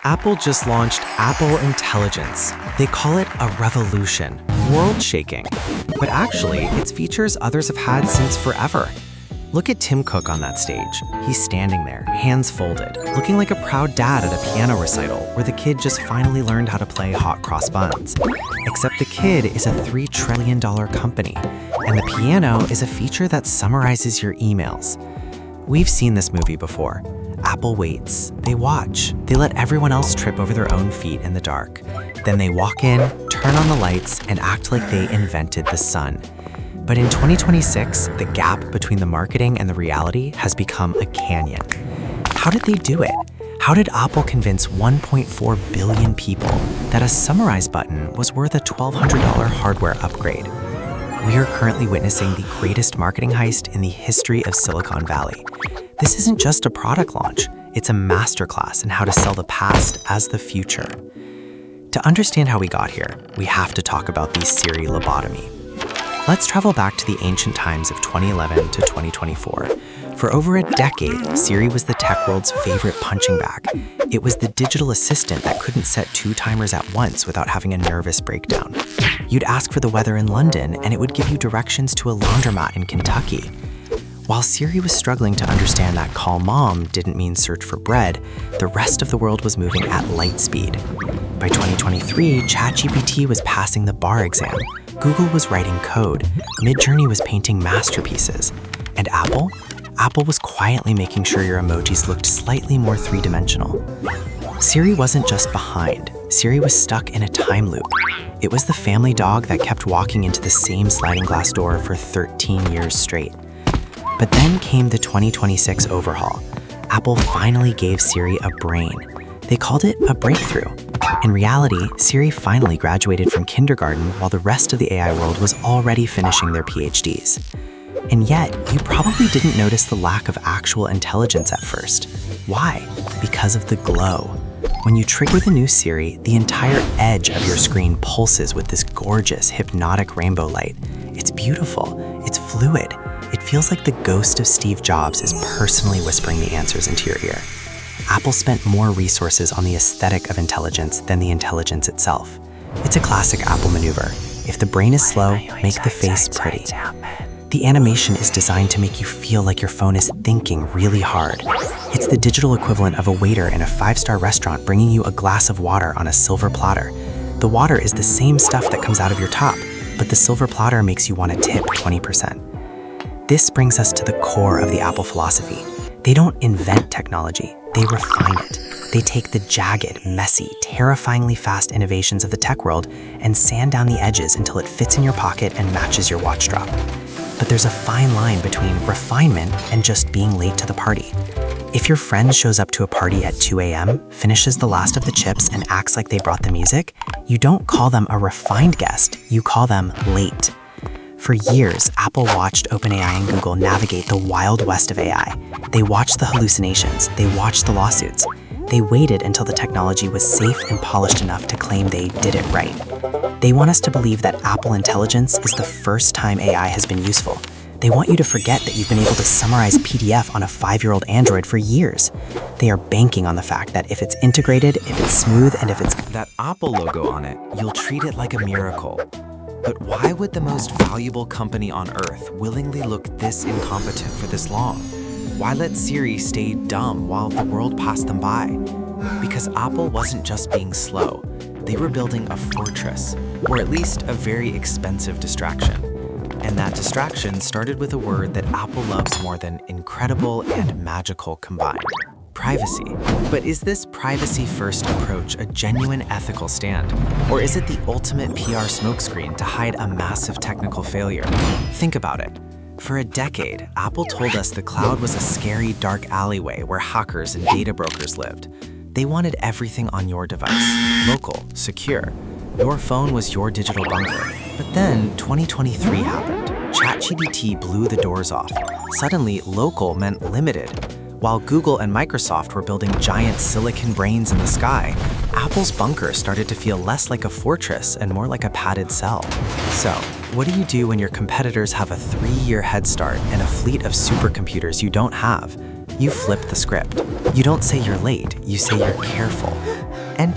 Apple just launched Apple Intelligence. They call it a revolution, world-shaking. But actually, it's features others have had since forever. Look at Tim Cook on that stage. He's standing there, hands folded, looking like a proud dad at a piano recital where the kid just finally learned how to play hot cross buns. Except the kid is a $3 trillion company, and the piano is a feature that summarizes your emails. We've seen this movie before. Apple waits, they watch, they let everyone else trip over their own feet in the dark. Then they walk in, turn on the lights, and act like they invented the sun. But in 2026, the gap between the marketing and the reality has become a canyon. How did they do it? How did Apple convince 1.4 billion people that a summarize button was worth a $1,200 hardware upgrade? We are currently witnessing the greatest marketing heist in the history of Silicon Valley. This isn't just a product launch, it's a masterclass in how to sell the past as the future. To understand how we got here, we have to talk about the Siri Lobotomy. Let's travel back to the ancient times of 2011 to 2024. For over a decade, Siri was the tech world's favorite punching bag. It was the digital assistant that couldn't set 2 timers at once without having a nervous breakdown. You'd ask for the weather in London, and it would give you directions to a laundromat in Kentucky. While Siri was struggling to understand that call mom didn't mean search for bread, the rest of the world was moving at light speed. By 2023, ChatGPT was passing the bar exam. Google was writing code. Midjourney was painting masterpieces. And Apple? Apple was quietly making sure your emojis looked slightly more three-dimensional. Siri wasn't just behind. Siri was stuck in a time loop. It was the family dog that kept walking into the same sliding glass door for 13 years straight. But then came the 2026 overhaul. Apple finally gave Siri a brain. They called it a breakthrough. In reality, Siri finally graduated from kindergarten while the rest of the AI world was already finishing their PhDs. And yet, you probably didn't notice the lack of actual intelligence at first. Why? Because of the glow. When you trigger the new Siri, the entire edge of your screen pulses with this gorgeous, hypnotic rainbow light. It's beautiful. It's fluid. It feels like the ghost of Steve Jobs is personally whispering the answers into your ear. Apple spent more resources on the aesthetic of intelligence than the intelligence itself. It's a classic Apple maneuver. If the brain is slow, make the face pretty. The animation is designed to make you feel like your phone is thinking really hard. It's the digital equivalent of a waiter in a 5-star restaurant bringing you a glass of water on a silver platter. The water is the same stuff that comes out of your top, but the silver platter makes you want to tip 20%. This brings us to the core of the Apple philosophy. They don't invent technology, they refine it. They take the jagged, messy, terrifyingly fast innovations of the tech world and sand down the edges until it fits in your pocket and matches your watch strap. But there's a fine line between refinement and just being late to the party. If your friend shows up to a party at 2 a.m., finishes the last of the chips, and acts like they brought the music, you don't call them a refined guest, you call them late. For years, Apple watched OpenAI and Google navigate the wild west of AI. They watched the hallucinations, they watched the lawsuits. They waited until the technology was safe and polished enough to claim they did it right. They want us to believe that Apple Intelligence is the first time AI has been useful. They want you to forget that you've been able to summarize PDF on a 5-year-old Android for years. They are banking on the fact that if it's integrated, if it's smooth, and if it's that Apple logo on it, you'll treat it like a miracle. But why would the most valuable company on Earth willingly look this incompetent for this long? Why let Siri stay dumb while the world passed them by? Because Apple wasn't just being slow. They were building a fortress, or at least a very expensive distraction. And that distraction started with a word that Apple loves more than incredible and magical combined: privacy. But is this privacy-first approach a genuine ethical stand? Or is it the ultimate PR smokescreen to hide a massive technical failure? Think about it. For a decade, Apple told us the cloud was a scary, dark alleyway where hackers and data brokers lived. They wanted everything on your device, local, secure. Your phone was your digital bunker. But then 2023 happened. ChatGPT blew the doors off. Suddenly, local meant limited. While Google and Microsoft were building giant silicon brains in the sky, Apple's bunker started to feel less like a fortress and more like a padded cell. So, what do you do when your competitors have a 3-year head start and a fleet of supercomputers you don't have? You flip the script. You don't say you're late, you say you're careful.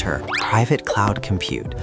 enter private cloud compute.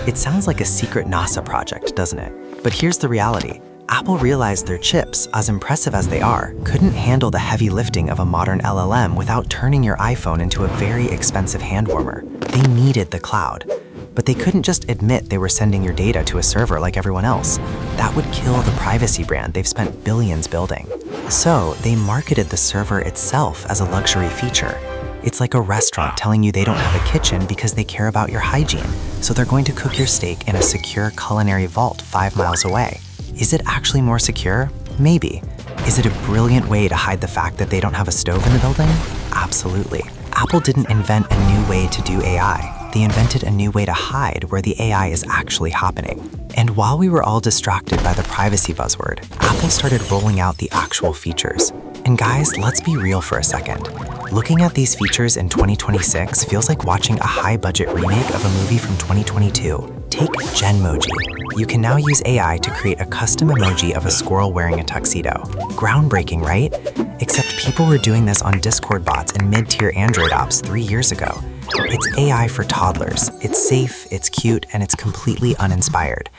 It sounds like a secret NASA project, doesn't it? But here's the reality. Apple realized their chips, as impressive as they are, couldn't handle the heavy lifting of a modern LLM without turning your iPhone into a very expensive hand warmer. They needed the cloud. But they couldn't just admit they were sending your data to a server like everyone else. That would kill the privacy brand they've spent billions building. So they marketed the server itself as a luxury feature. It's like a restaurant telling you they don't have a kitchen because they care about your hygiene, so they're going to cook your steak in a secure culinary vault 5 miles away. Is it actually more secure? Maybe. Is it a brilliant way to hide the fact that they don't have a stove in the building? Absolutely. Apple didn't invent a new way to do AI. They invented a new way to hide where the AI is actually happening. And while we were all distracted by the privacy buzzword, Apple started rolling out the actual features. And guys, let's be real for a second. Looking at these features in 2026 feels like watching a high-budget remake of a movie from 2022. Take Genmoji. You can now use AI to create a custom emoji of a squirrel wearing a tuxedo. Groundbreaking, right? Except people were doing this on Discord bots and mid-tier Android apps 3 years ago. It's AI for toddlers. It's safe, it's cute, and it's completely uninspired.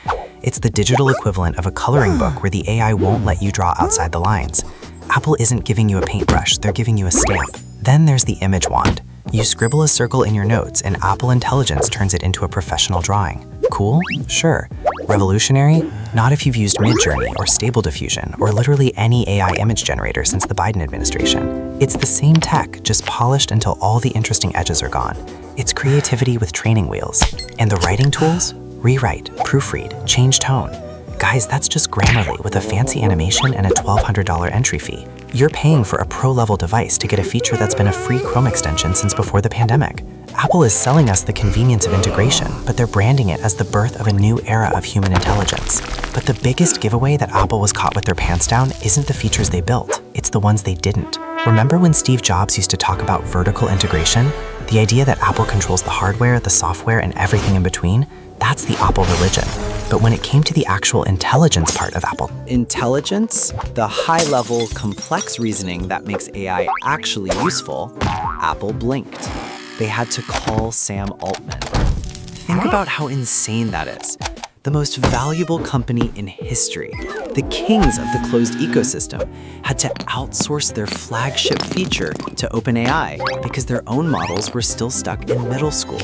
It's the digital equivalent of a coloring book where the AI won't let you draw outside the lines. Apple isn't giving you a paintbrush, they're giving you a stamp. Then there's the image wand. You scribble a circle in your notes and Apple Intelligence turns it into a professional drawing. Cool? Sure. Revolutionary? Not if you've used Midjourney or Stable Diffusion or literally any AI image generator since the Biden administration. It's the same tech, just polished until all the interesting edges are gone. It's creativity with training wheels. And the writing tools? Rewrite, proofread, change tone. Guys, that's just Grammarly with a fancy animation and a $1,200 entry fee. You're paying for a pro-level device to get a feature that's been a free Chrome extension since before the pandemic. Apple is selling us the convenience of integration, but they're branding it as the birth of a new era of human intelligence. But the biggest giveaway that Apple was caught with their pants down isn't the features they built, it's the ones they didn't. Remember when Steve Jobs used to talk about vertical integration? The idea that Apple controls the hardware, the software, and everything in between? That's the Apple religion. But when it came to the actual intelligence part of Apple, Intelligence, the high-level, complex reasoning that makes AI actually useful, Apple blinked. They had to call Sam Altman. Think about how insane that is. The most valuable company in history, the kings of the closed ecosystem, had to outsource their flagship feature to OpenAI because their own models were still stuck in middle school.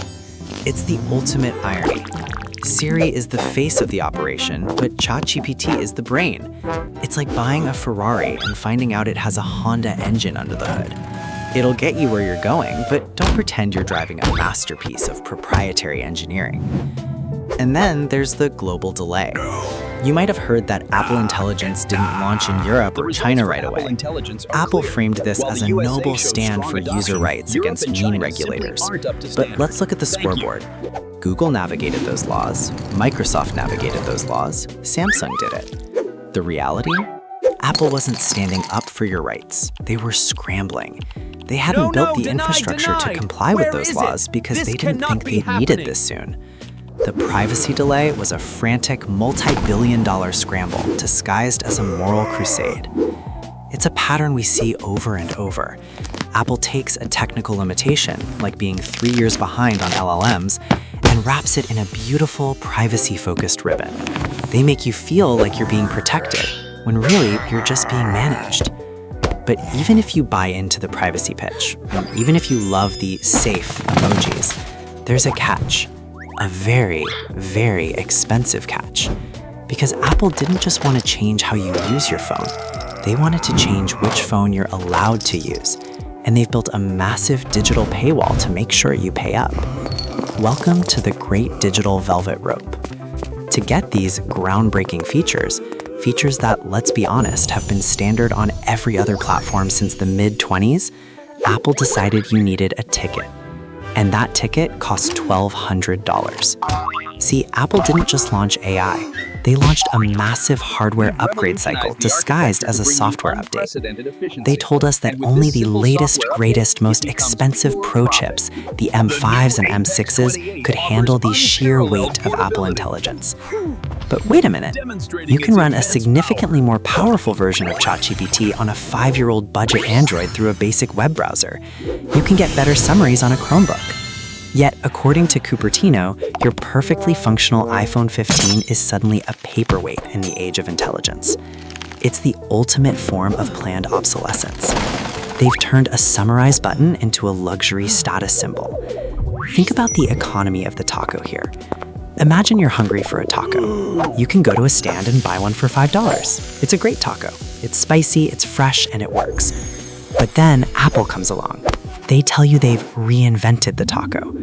It's the ultimate irony. Siri is the face of the operation, but ChatGPT is the brain. It's like buying a Ferrari and finding out it has a Honda engine under the hood. It'll get you where you're going, but don't pretend you're driving a masterpiece of proprietary engineering. And then there's the global delay. You might have heard that Apple Intelligence didn't launch in Europe or China right away. Apple framed this as a noble stand for user rights against mean regulators. But let's look at the scoreboard. Google navigated those laws, Microsoft navigated those laws, Samsung did it. The reality? Apple wasn't standing up for your rights. They were scrambling. They hadn't built the infrastructure to comply with those laws because they didn't think they needed this soon. The privacy delay was a frantic multi-billion-dollar scramble disguised as a moral crusade. It's a pattern we see over and over. Apple takes a technical limitation, like being 3 years behind on LLMs, and wraps it in a beautiful, privacy-focused ribbon. They make you feel like you're being protected, when really you're just being managed. But even if you buy into the privacy pitch, and even if you love the safe emojis, there's a catch. A very, very expensive catch. Because Apple didn't just want to change how you use your phone. They wanted to change which phone you're allowed to use. And they've built a massive digital paywall to make sure you pay up. Welcome to the great digital velvet rope. To get these groundbreaking features that, let's be honest, have been standard on every other platform since the mid-20s, Apple decided you needed a ticket. And that ticket cost $1,200. See, Apple didn't just launch AI. They launched a massive hardware upgrade cycle disguised as a software update. They told us that only the latest, greatest, most expensive Pro chips, the M5s and M6s, could handle the sheer weight of Apple Intelligence. But wait a minute, you can run a significantly more powerful version of ChatGPT on a 5-year-old budget Android through a basic web browser. You can get better summaries on a Chromebook. Yet, according to Cupertino, your perfectly functional iPhone 15 is suddenly a paperweight in the age of intelligence. It's the ultimate form of planned obsolescence. They've turned a summarize button into a luxury status symbol. Think about the economy of the taco here. Imagine you're hungry for a taco. You can go to a stand and buy one for $5. It's a great taco. It's spicy, it's fresh, and it works. But then Apple comes along. They tell you they've reinvented the taco.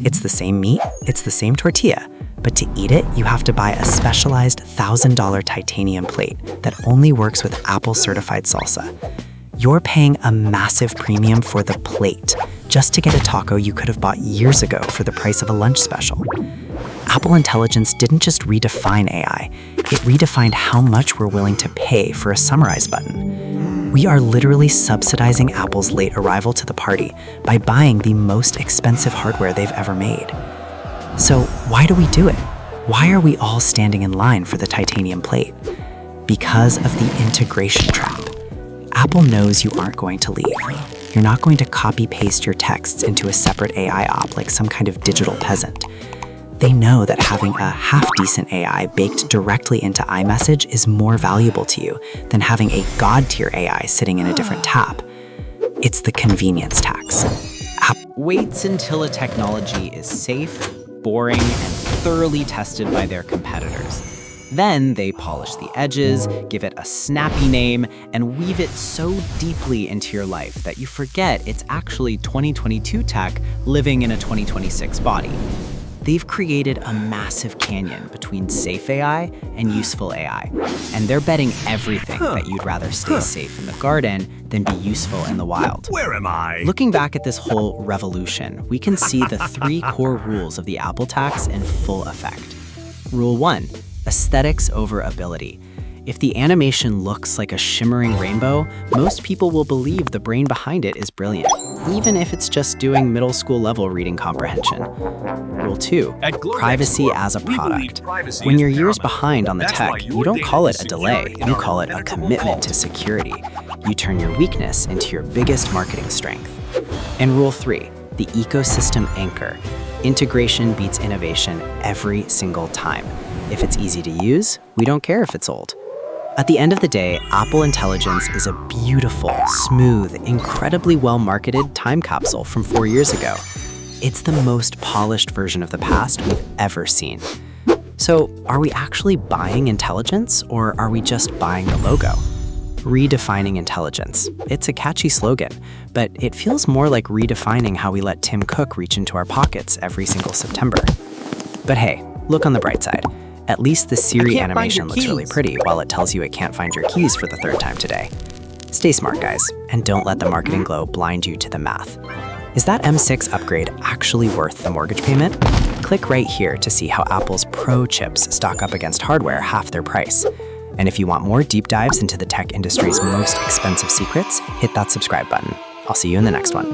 It's the same meat, it's the same tortilla, but to eat it, you have to buy a specialized $1,000 titanium plate that only works with Apple-certified salsa. You're paying a massive premium for the plate just to get a taco you could have bought years ago for the price of a lunch special. Apple Intelligence didn't just redefine AI, it redefined how much we're willing to pay for a summarize button. We are literally subsidizing Apple's late arrival to the party by buying the most expensive hardware they've ever made. So why do we do it? Why are we all standing in line for the titanium plate? Because of the integration trap. Apple knows you aren't going to leave. You're not going to copy-paste your texts into a separate AI op like some kind of digital peasant. They know that having a half-decent AI baked directly into iMessage is more valuable to you than having a god-tier AI sitting in a different tab. It's the convenience tax. Waits until a technology is safe, boring, and thoroughly tested by their competitors. Then they polish the edges, give it a snappy name, and weave it so deeply into your life that you forget it's actually 2022 tech living in a 2026 body. They've created a massive canyon between safe AI and useful AI, and they're betting everything that you'd rather stay safe in the garden than be useful in the wild. Where am I? Looking back at this whole revolution, we can see the 3 core rules of the Apple tax in full effect. Rule 1, aesthetics over ability. If the animation looks like a shimmering rainbow, most people will believe the brain behind it is brilliant, even if it's just doing middle school level reading comprehension. Rule 2, privacy as a product. When you're years behind on the tech, you don't call it a delay, you call it a commitment to security. You turn your weakness into your biggest marketing strength. And Rule 3, the ecosystem anchor. Integration beats innovation every single time. If it's easy to use, we don't care if it's old. At the end of the day, Apple Intelligence is a beautiful, smooth, incredibly well-marketed time capsule from 4 years ago. It's the most polished version of the past we've ever seen. So, are we actually buying intelligence, or are we just buying the logo? Redefining intelligence. It's a catchy slogan, but it feels more like redefining how we let Tim Cook reach into our pockets every single September. But hey, look on the bright side. At least the Siri animation looks really pretty while it tells you it can't find your keys for the 3rd time today. Stay smart, guys, and don't let the marketing glow blind you to the math. Is that M6 upgrade actually worth the mortgage payment? Click right here to see how Apple's Pro chips stock up against hardware half their price. And if you want more deep dives into the tech industry's most expensive secrets, hit that subscribe button. I'll see you in the next one.